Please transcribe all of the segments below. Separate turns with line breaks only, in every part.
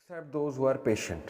except those who are patient.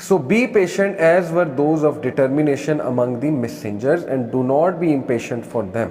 So be patient as were those of determination among the messengers and do not be impatient for them.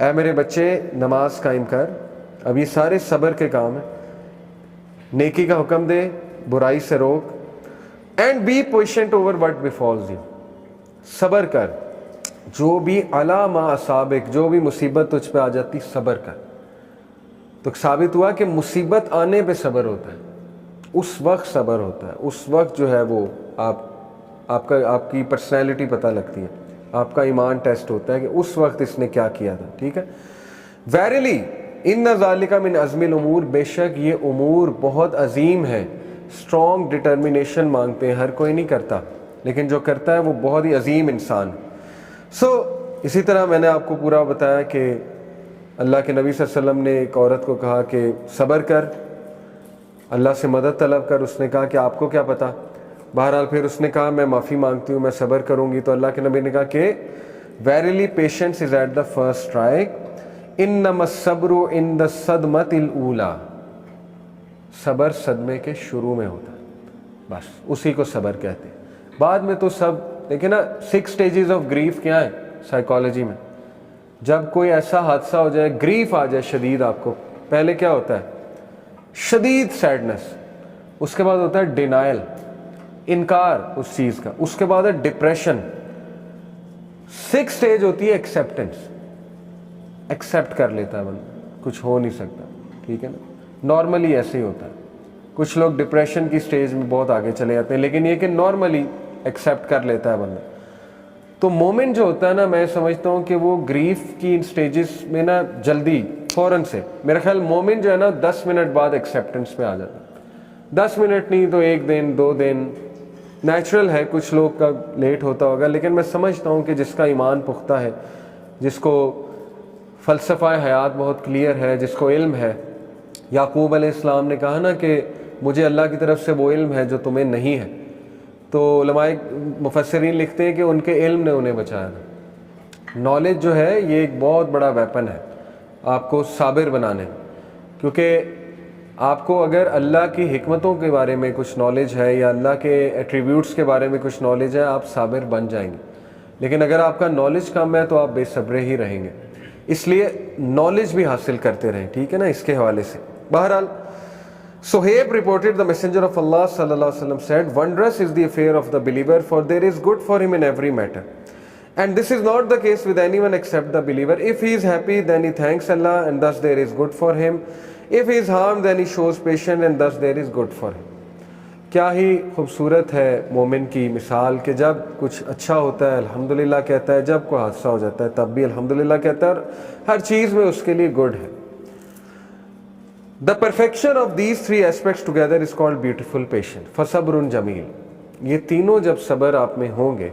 اے میرے بچے نماز قائم کر. اب یہ سارے صبر کے کام ہیں. نیکی کا حکم دے, برائی سے روک. And be patient over what befalls you. صبر کر, جو بھی علی ما اصابک, جو بھی مصیبت تجھ پہ آ جاتی صبر کر. تو ثابت ہوا کہ مصیبت آنے پہ صبر ہوتا ہے, اس وقت صبر ہوتا ہے, اس وقت جو ہے وہ آپ کی پرسنالٹی پتہ لگتی ہے, آپ کا ایمان ٹیسٹ ہوتا ہے کہ اس وقت اس نے کیا کیا تھا. ٹھیک ہے. ویریلی ان ذالک من عزم الامور, بے شک یہ امور بہت عظیم ہے, اسٹرانگ ڈٹرمنیشن مانگتے ہیں, ہر کوئی نہیں کرتا, لیکن جو کرتا ہے وہ بہت ہی عظیم انسان. اسی طرح میں نے آپ کو پورا بتایا کہ اللہ کے نبی صلی اللہ علیہ وسلم نے ایک عورت کو کہا کہ صبر کر, اللہ سے مدد طلب کر. اس نے کہا کہ آپ کو کیا پتہ. بہرحال پھر اس نے کہا میں معافی مانگتی ہوں, میں صبر کروں گی. تو اللہ کے نبی نے کہا کہ verily patience is at the first try, انما الصبر عند الصدمۃ الاولی. صبر صدمے کے شروع میں ہوتا ہے, بس اسی کو صبر کہتے ہیں. بعد میں تو سب دیکھیں نا, 6 سٹیجز آف گریف کیا ہیں سائیکالوجی میں. جب کوئی ایسا حادثہ ہو جائے, گریف آ جائے شدید آپ کو, پہلے کیا ہوتا ہے شدید سیڈنس, اس کے بعد ہوتا ہے ڈینائل, انکار اس چیز کا, اس کے بعد ہے ڈپریشن. 6 سٹیج ہوتی ہے ایکسیپٹنس, ایکسیپٹ کر لیتا ہے بندہ, کچھ ہو نہیں سکتا. ٹھیک ہے نا, نارملی ایسے ہی ہوتا ہے. کچھ لوگ ڈپریشن کی سٹیج میں بہت آگے چلے جاتے ہیں, لیکن یہ کہ نارملی ایکسیپٹ کر لیتا ہے بندہ. تو مومن جو ہوتا ہے نا, میں سمجھتا ہوں کہ وہ گریف کی ان سٹیجز میں نا جلدی فوراً سے, میرا خیال مومن جو ہے نا 10 منٹ بعد ایکسیپٹنس میں آ جاتا ہے. 10 منٹ نہیں تو 1 دن 2 دن, نیچرل ہے, کچھ لوگ کا لیٹ ہوتا ہوگا, لیکن میں سمجھتا ہوں کہ جس کا ایمان پختہ ہے, جس کو فلسفہ حیات بہت کلیئر ہے, جس کو علم ہے. یعقوب علیہ السلام نے کہا نا کہ مجھے اللہ کی طرف سے وہ علم ہے جو تمہیں نہیں ہے. تو علماء مفسرین لکھتے ہیں کہ ان کے علم نے انہیں بچایا تھا. نالج جو ہے یہ ایک بہت بڑا ویپن ہے آپ کو صابر بنانے, کیونکہ آپ کو اگر اللہ کی حکمتوں کے بارے میں کچھ نالج ہے یا اللہ کے ایٹریبیوٹس کے بارے میں کچھ نالج ہے, آپ صابر بن جائیں گے. لیکن اگر آپ کا نالج کم ہے تو آپ بے صبرے ہی رہیں گے. اس لیے نالج بھی حاصل کرتے رہیں. ٹھیک ہے نا, اس کے حوالے سے. بہرحال Suhaib reported the messenger of Allah sallallahu alaihi wasallam said, wondrous is the affair of the believer, for there is good for him in every matter. And this is not the case with anyone except the believer. If he is happy, then he thanks Allah, and thus there is good for him. If he is harmed, then he shows patience, and thus there is good for him. کیا ہی خوبصورت ہے مومن کی مثال کہ جب کچھ اچھا ہوتا ہے الحمدللہ کہتا ہے, جب کوئی حادثہ ہو جاتا ہے تب بھی الحمدللہ کہتا ہے, اور ہر چیز میں اس کے لیے گڈ ہے. The perfection of these 3 aspects together is called beautiful patience. فصبر جمیل. یہ تینوں جب صبر آپ میں ہوں گے,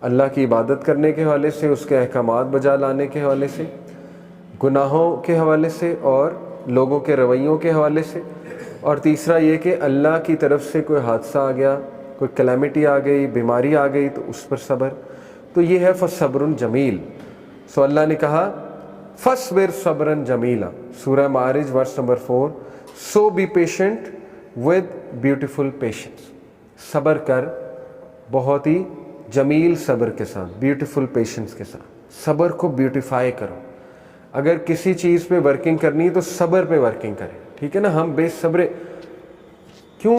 اللہ کی عبادت کرنے کے حوالے سے, اس کے احکامات بجا لانے کے حوالے سے, گناہوں کے حوالے سے, اور لوگوں کے رویوں کے حوالے سے, اور تیسرا یہ کہ اللہ کی طرف سے کوئی حادثہ آ گیا, کوئی کلیمٹی آ گئی, بیماری آ گئی, تو اس پر صبر. تو یہ ہے فصبر جمیل. سو اللہ نے کہا فَاصْبِرْ صَبْرًا جَمِيلًا, سورہ معارج verse number 4. So be patient with beautiful patience. صبر کر بہت ہی جمیل صبر کے ساتھ, بیوٹیفل پیشنس کے ساتھ. صبر کو بیوٹیفائی کرو. اگر کسی چیز پہ ورکنگ کرنی ہے تو صبر پہ ورکنگ کریں. ٹھیک ہے نا, ہم بے صبرے کیوں.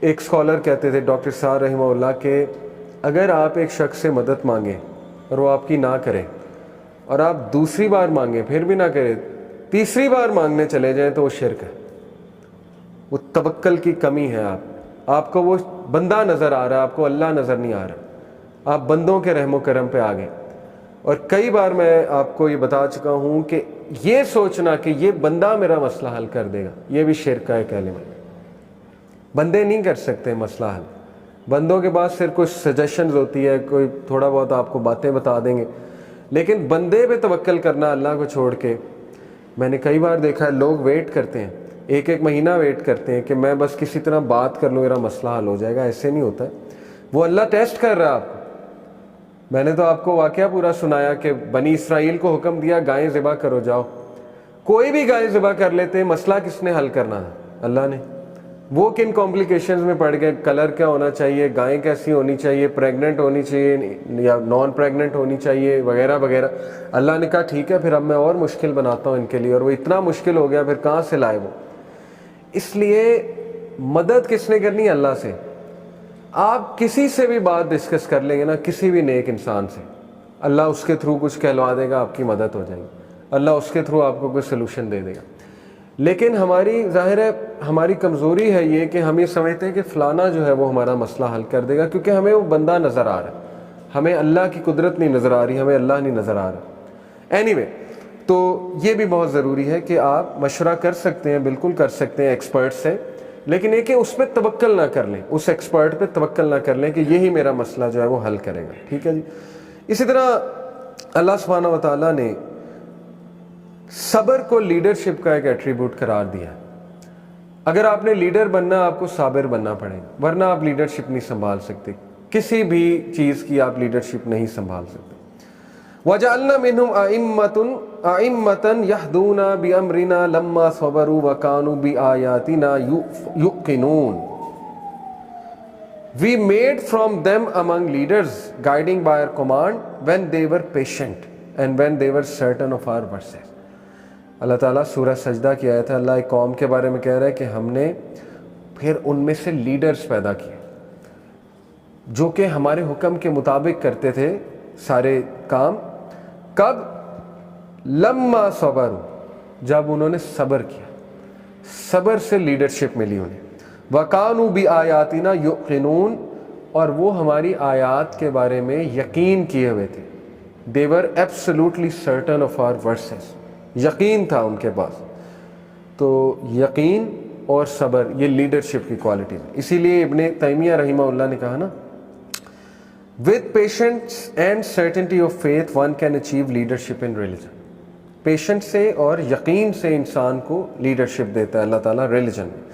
ایک اسکالر کہتے تھے ڈاکٹر صاحب رحمہ اللہ کہ اگر آپ ایک شخص سے مدد مانگیں اور وہ آپ کی نہ کرے, اور آپ دوسری بار مانگیں پھر بھی نہ کرے, تیسری بار مانگنے چلے جائیں, تو وہ شرک ہے, وہ توکل کی کمی ہے. آپ کو وہ بندہ نظر آ رہا ہے, آپ کو اللہ نظر نہیں آ رہا, آپ بندوں کے رحم و کرم پہ آ گئے. اور کئی بار میں آپ کو یہ بتا چکا ہوں کہ یہ سوچنا کہ یہ بندہ میرا مسئلہ حل کر دے گا, یہ بھی شرک ہے کلمہ. بندے نہیں کر سکتے مسئلہ حل. بندوں کے پاس صرف کچھ سجیشنز ہوتی ہے, کوئی تھوڑا بہت آپ کو باتیں بتا دیں گے, لیکن بندے پہ توکل کرنا اللہ کو چھوڑ کے. میں نے کئی بار دیکھا ہے لوگ ویٹ کرتے ہیں, 1 مہینہ ویٹ کرتے ہیں کہ میں بس کسی طرح بات کر لوں میرا مسئلہ حل ہو جائے گا. ایسے نہیں ہوتا ہے, وہ اللہ ٹیسٹ کر رہا ہے آپ کو. میں نے تو آپ کو واقعہ پورا سنایا کہ بنی اسرائیل کو حکم دیا گائیں ذبح کرو, جاؤ. کوئی بھی گائیں ذبح کر لیتے, مسئلہ کس نے حل کرنا ہے؟ اللہ نے. وہ کن کمپلیکیشنز میں پڑ گئے، کلر کیا ہونا چاہیے، گائیں کیسی ہونی چاہیے، پریگننٹ ہونی چاہیے یا نان پریگننٹ ہونی چاہیے وغیرہ وغیرہ. اللہ نے کہا ٹھیک ہے پھر اب میں اور مشکل بناتا ہوں ان کے لیے، اور وہ اتنا مشکل ہو گیا پھر کہاں سے لائے وہ. اس لیے مدد کس نے کرنی ہے؟ اللہ سے. آپ کسی سے بھی بات ڈسکس کر لیں گے نا، کسی بھی نیک انسان سے، اللہ اس کے تھرو کچھ کہلوا دے گا، آپ کی مدد ہو جائے گی، اللہ اس کے تھرو آپ کو کوئی سلوشن دے دے گا. لیکن ہماری ظاہر ہے ہماری کمزوری ہے یہ کہ ہم یہ سمجھتے ہیں کہ فلانا جو ہے وہ ہمارا مسئلہ حل کر دے گا، کیونکہ ہمیں وہ بندہ نظر آ رہا ہے، ہمیں اللہ کی قدرت نہیں نظر آ رہی، ہمیں اللہ نہیں نظر آ رہا. اینی وے، تو یہ بھی بہت ضروری ہے کہ آپ مشورہ کر سکتے ہیں، بالکل کر سکتے ہیں ایکسپرٹ سے، لیکن یہ کہ اس پہ توکل نہ کر لیں، اس ایکسپرٹ پہ توکل نہ کر لیں کہ یہی میرا مسئلہ جو ہے وہ حل کرے گا. ٹھیک ہے جی. اسی طرح اللہ سبحانہ و تعالیٰ نے صبر کو لیڈرشپ کا ایک ایٹریبیوٹ قرار دیا ہے. اگر آپ نے لیڈر بننا آپ کو صابر بننا پڑے گا، ورنہ آپ لیڈرشپ نہیں سنبھال سکتے، کسی بھی چیز کی آپ لیڈرشپ نہیں سنبھال سکتے. وَجَعَلْنَا مِنْهُمْ أَئِمَّةً يَهْدُونَ بِأَمْرِنَا لَمَّا صَبَرُوا وَكَانُوا بِآيَاتِنَا يُوقِنُونَ. We made from them among leaders guiding by our command when they were patient and when they were certain of our verses. اللہ تعالیٰ سورہ سجدہ کی آیت ہے، اللہ ایک قوم کے بارے میں کہہ رہا ہے کہ ہم نے پھر ان میں سے لیڈرز پیدا کیے جو کہ ہمارے حکم کے مطابق کرتے تھے سارے کام. کب؟ لما صبروا، جب انہوں نے صبر کیا، صبر سے لیڈرشپ ملی انہیں. وَكَانُوا بِآيَاتِنَا يُوقِنُونَ، اور وہ ہماری آیات کے بارے میں یقین کیے ہوئے تھے. They were absolutely certain of our verses، یقین تھا ان کے پاس. تو یقین اور صبر یہ لیڈرشپ کی کوالٹیز. اسی لیے ابن تیمیہ رحمہ اللہ نے کہا نا، with patience and certainty of faith one can achieve leadership in religion. Patient سے اور یقین سے انسان کو لیڈرشپ دیتا ہے اللہ تعالیٰ ریلیجن میں.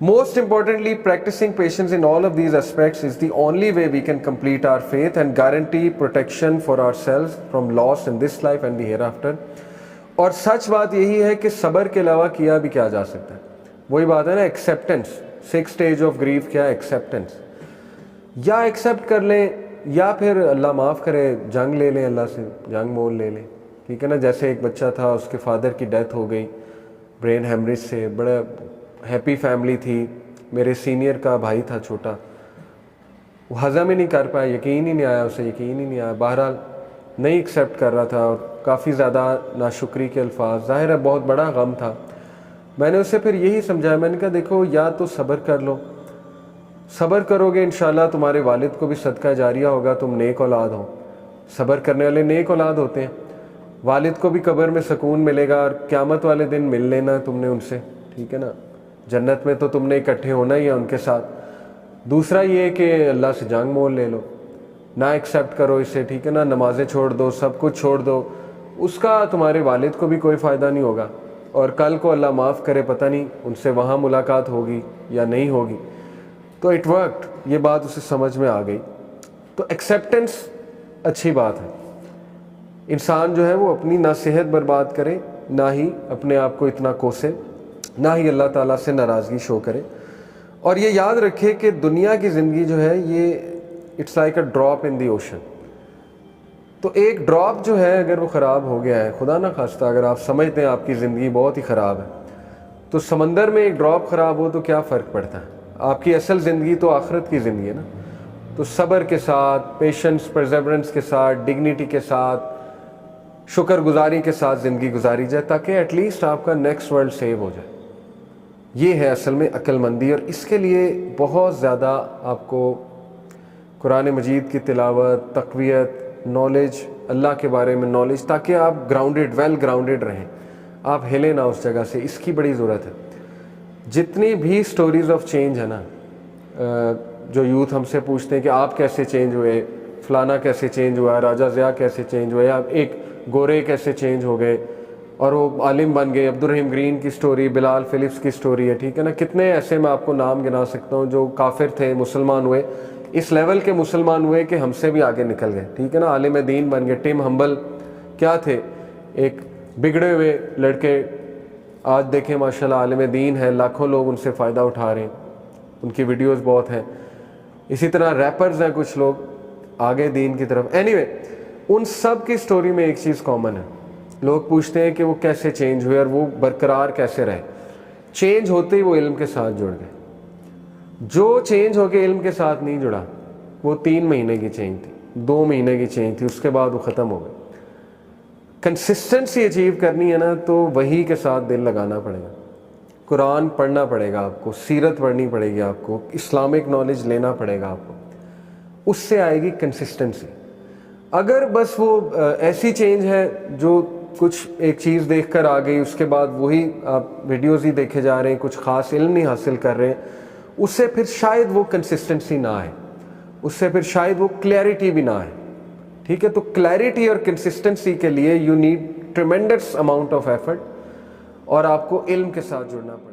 Most importantly, practicing patience in all of these aspects is the only way we can complete our faith and guarantee protection for ourselves from loss in this life and the hereafter. اور سچ بات یہی ہے کہ صبر کے علاوہ کیا بھی کیا جا سکتا ہے. وہی بات ہے نا، ایکسیپٹنس. 6 stage آف گریف کیا ہے؟ ایکسیپٹنس. یا ایکسیپٹ کر لیں یا پھر اللہ معاف کرے جنگ لے لیں، اللہ سے جنگ مول لے لیں. ٹھیک ہے نا. جیسے ایک بچہ تھا، اس کے فادر کی ڈیتھ ہو گئی برین ہیمریج سے، بڑا ہیپی فیملی تھی، میرے سینئر کا بھائی تھا چھوٹا، وہ ہضم ہی نہیں کر پایا، یقین ہی نہیں آیا اسے، یقین ہی نہیں آیا. بہرحال نہیں ایکسیپٹ کر رہا تھا اور کافی زیادہ ناشکری کے الفاظ، ظاہر ہے بہت بڑا غم تھا. میں نے اسے پھر یہی سمجھایا، میں نے کہا دیکھو یا تو صبر کر لو، صبر کرو گے انشاءاللہ تمہارے والد کو بھی صدقہ جاریہ ہوگا، تم نیک اولاد ہو. صبر کرنے والے نیک اولاد ہوتے ہیں. والد کو بھی قبر میں سکون ملے گا، اور قیامت والے دن مل لینا تم نے ان سے. ٹھیک ہے نا. جنت میں تو تم نے اکٹھے ہونا ہی ہے ان کے ساتھ. دوسرا یہ کہ اللہ سے جنگ مول لے لو، نہ ایکسیپٹ کرو اسے. ٹھیک ہے نا. نمازیں چھوڑ دو، سب کچھ چھوڑ دو، اس کا تمہارے والد کو بھی کوئی فائدہ نہیں ہوگا، اور کل کو اللہ معاف کرے پتہ نہیں ان سے وہاں ملاقات ہوگی یا نہیں ہوگی. تو اٹ ورکڈ، یہ بات اسے سمجھ میں آ گئی. تو ایکسیپٹنس اچھی بات ہے. انسان جو ہے وہ اپنی نہ صحت برباد کرے، نہ ہی اپنے آپ کو اتنا کوسے، نہ ہی اللہ تعالیٰ سے ناراضگی شو کرے. اور یہ یاد رکھے کہ دنیا کی زندگی جو ہے یہ it's like a drop in the ocean. تو ایک ڈراپ جو ہے اگر وہ خراب ہو گیا ہے، خدا نہ خواستہ اگر آپ سمجھتے ہیں آپ کی زندگی بہت ہی خراب ہے، تو سمندر میں ایک ڈراپ خراب ہو تو کیا فرق پڑتا ہے؟ آپ کی اصل زندگی تو آخرت کی زندگی ہے نا. تو صبر کے ساتھ، پیشنس، پرزیورنس کے ساتھ، ڈگنیٹی کے ساتھ، شکر گزاری کے ساتھ زندگی گزاری جائے تاکہ ایٹ لیسٹ آپ کا نیکسٹ ورلڈ سیو ہو جائے. یہ ہے اصل میں عقل مندی. اور اس کے لیے بہت زیادہ آپ کو قرآن مجید کی تلاوت، تقویت، نالج، اللہ کے بارے میں نالج، تاکہ آپ گراؤنڈڈ، ویل گراؤنڈڈ رہیں، آپ ہلیں نہ اس جگہ سے. اس کی بڑی ضرورت ہے. جتنی بھی سٹوریز آف چینج ہے نا، جو یوتھ ہم سے پوچھتے ہیں کہ آپ کیسے چینج ہوئے، فلانا کیسے چینج ہوا، راجہ ضیاء کیسے چینج ہوئے، یا ایک گورے کیسے چینج ہو گئے اور وہ عالم بن گئے. عبدالرحیم گرین کی سٹوری، بلال فلپس کی سٹوری ہے. ٹھیک ہے نا. کتنے ایسے میں آپ کو نام گنا سکتا ہوں جو کافر تھے، مسلمان ہوئے، اس لیول کے مسلمان ہوئے کہ ہم سے بھی آگے نکل گئے. ٹھیک ہے نا. عالم دین بن گئے. ٹم ہمبل کیا تھے؟ ایک بگڑے ہوئے لڑکے، آج دیکھیں ماشاءاللہ عالم دین ہے، لاکھوں لوگ ان سے فائدہ اٹھا رہے ہیں. ان کی ویڈیوز بہت ہیں. اسی طرح ریپرز ہیں کچھ لوگ آگے دین کی طرف. اینی وے ان سب کی سٹوری میں ایک چیز کامن ہے. لوگ پوچھتے ہیں کہ وہ کیسے چینج ہوئے اور وہ برقرار کیسے رہے. چینج ہوتے ہی وہ علم کے ساتھ جڑ گئے. جو چینج ہو کے علم کے ساتھ نہیں جڑا وہ 3 مہینے کی چینج تھی, 2 مہینے کی چینج تھی, اس کے بعد وہ ختم ہو گئے. کنسسٹنسی اچیو کرنی ہے نا تو وہی کے ساتھ دل لگانا پڑے گا. قرآن پڑھنا پڑے گا آپ کو, سیرت پڑھنی پڑے گی آپ کو, اسلامک نالج لینا پڑے گا آپ کو. اس سے آئے گی کنسسٹنسی. اگر بس وہ ایسی چینج ہے جو کچھ ایک چیز دیکھ کر آ گئی, اس کے بعد وہی آپ ویڈیوز ہی دیکھے جا رہے ہیں, کچھ خاص علم نہیں حاصل کر رہے ہیں, اس سے پھر شاید وہ کنسسٹنسی نہ آئے, اس سے پھر شاید وہ کلیئرٹی بھی نہ آئے. ٹھیک ہے, تو کلیئرٹی اور کنسسٹنسی کے لیے you need tremendous amount of effort, اور آپ کو علم کے ساتھ جڑنا پڑے.